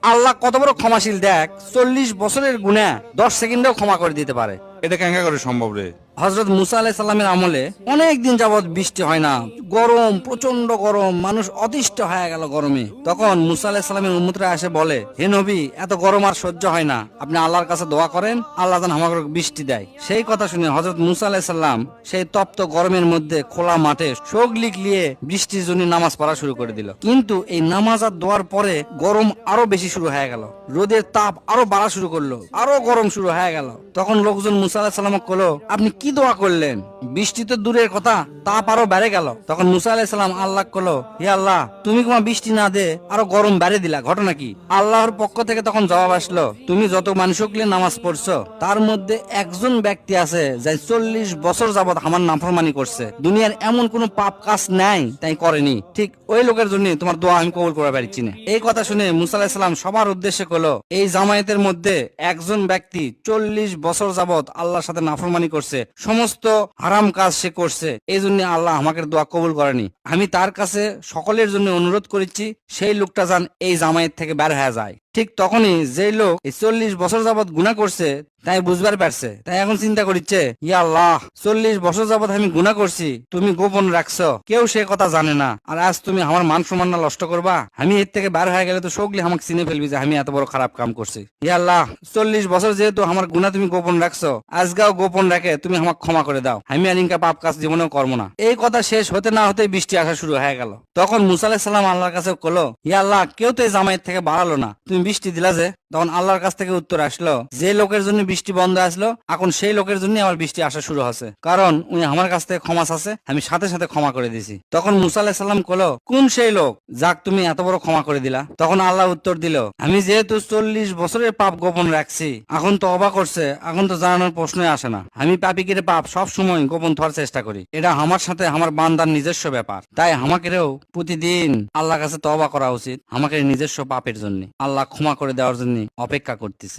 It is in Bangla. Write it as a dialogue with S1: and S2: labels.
S1: আল্লাহ কত বড় ক্ষমাশীল দেখ, 40 বছরের গুনাহ 10 সেকেন্ডেও ক্ষমা করে দিতে পারে।
S2: এটা কেঙ্কা করে সম্ভব রে?
S1: হযরত মুসা আলাইহিস সালামের আমলে অনেক দিন যাবত বৃষ্টি হয় না, গরম, প্রচন্ড গরম, মানুষ অতিষ্ঠ হয়ে গেল গরমে। তখন মুসা আলাইহিস সালামের উম্মতরা এসে বলে, হে নবী, এত গরম আর সহ্য হয় না, আপনি আল্লাহর কাছে দোয়া করেন, আল্লাহ যেন আমাকে বৃষ্টি দেয়। সেই কথা শুনে হযরত মুসা আলাইহিস সালাম সেই তপ্ত গরমের মধ্যে খোলা মাঠে সগলিক নিয়ে বৃষ্টির জন্য নামাজ পড়া শুরু করে দিল। কিন্তু এই নামাজ আর দোয়ার পরে গরম আরো বেশি শুরু হয়ে গেল, রোদের তাপ আরো বাড়া শুরু করলো, আরো গরম শুরু হয়ে গেল। তখন লোকজন মুসা আলাইহিস সালামকে কলো, আপনি কি দোয়া করলেন? বৃষ্টি তো দূরের কথা, তাপ আরো বেড়ে গেল। তখন মুসা আলাইহিস সালাম আল্লাহ কলো, হে আল্লাহ, তুমি তোমার বৃষ্টি না দে আরো গরম বেড়ে দিলা, ঘটনা কি? আল্লাহর পক্ষ থেকে তখন জবাব আসলো, তুমি যত মানুষকে নামাজ পড়ছো তার মধ্যে একজন ব্যক্তি আছে যে 40 বছর যাবত আমার নাফরমানি করছে, দুনিয়ার এমন কোন পাপ কাজ নাই তাই করেনি, ঠিক ওই লোকের জন্য তোমার দোয়া আমি কবুল করে পারছি না। এই কথা শুনে মুসা আলাইহিস সালাম সবার উদ্দেশ্যে কলো, এই জামায়াতের মধ্যে একজন ব্যক্তি 40 বছর যাবত আল্লাহর সাথে নাফরমানি করছে, সমস্ত হারাম কাজ সে করছে, এই জন্য আল্লাহ আমাকে দোয়া কবুল করেনি। আমি তার কাছে সকলের জন্য অনুরোধ করেছি, সেই লোকটা যেন এই জামায়াত থেকে বের হয়ে যায়। ঠিক তখনই যে লোক এই 40 বছর যাবত গুনাহ করছে তাই বুঝবার পারছে, তাই এখন চিন্তা করছে, ইয়া আল্লাহ, 40 বছর যাবত আমি গুনাহ করছি, তুমি গোপন রাখছো, কেউ সে কথা জানে না, আর আজ তুমি আমার মান সম্মান নষ্ট করবা, আমি এর থেকে বার হয়ে গেলে তো সকলে আমাকে চিনে ফেলবি যে আমি এত বড় খারাপ কাম করছি। ইয়া আল্লাহ, 40 বছর যেহেতু আমার গুনাহ তুমি গোপন রাখছো, আজগাও গোপন রাখে তুমি আমাকে ক্ষমা করে দাও, আমি আর ইনকা পাপ কাজ জীবনেও করবো না। এই কথা শেষ হতে না হতে বৃষ্টি আসা শুরু হয়ে গেল। তখন মুসা আলাইহিস সালাম আল্লাহর কাছে কলো, ইয়া আল্লাহ, কেউ তো এই জামায়াত থেকে বাড়ালো না, তুমি বৃষ্টি দিলা যে? তখন আল্লাহর কাছ থেকে উত্তর আসলো, যে লোকের জন্য বৃষ্টি বন্ধ আসলো এখন সেই লোকের জন্য আমার বৃষ্টি আসা শুরু হচ্ছে, কারণ উনি আমার কাছ থেকে ক্ষমা চাচ্ছে, আমি সাথে সাথে ক্ষমা করে দিছি। তখন মুসা আলাইহিস সালাম কলো, কোন সেই লোক যাক তুমি এত বড় ক্ষমা করে দিলা? তখন আল্লাহ উত্তর দিল, আমি যেহেতু 40 বছরের পাপ গোপন রাখছি, এখন তো অবাক করছে, এখন তো জানানোর প্রশ্নই আসে না, আমি পাপিকের পাপ সব সময় গোপন থাকার চেষ্টা করি, এটা আমার সাথে আমার বান্দার নিজস্ব ব্যাপার, তাই আমাকেও প্রতিদিন আল্লাহর কাছে তওবা করা উচিত, আমাকে নিজস্ব পাপের জন্য। আল্লাহ ক্ষমা করে দেওয়ার জন্য অপেক্ষা করতেছে।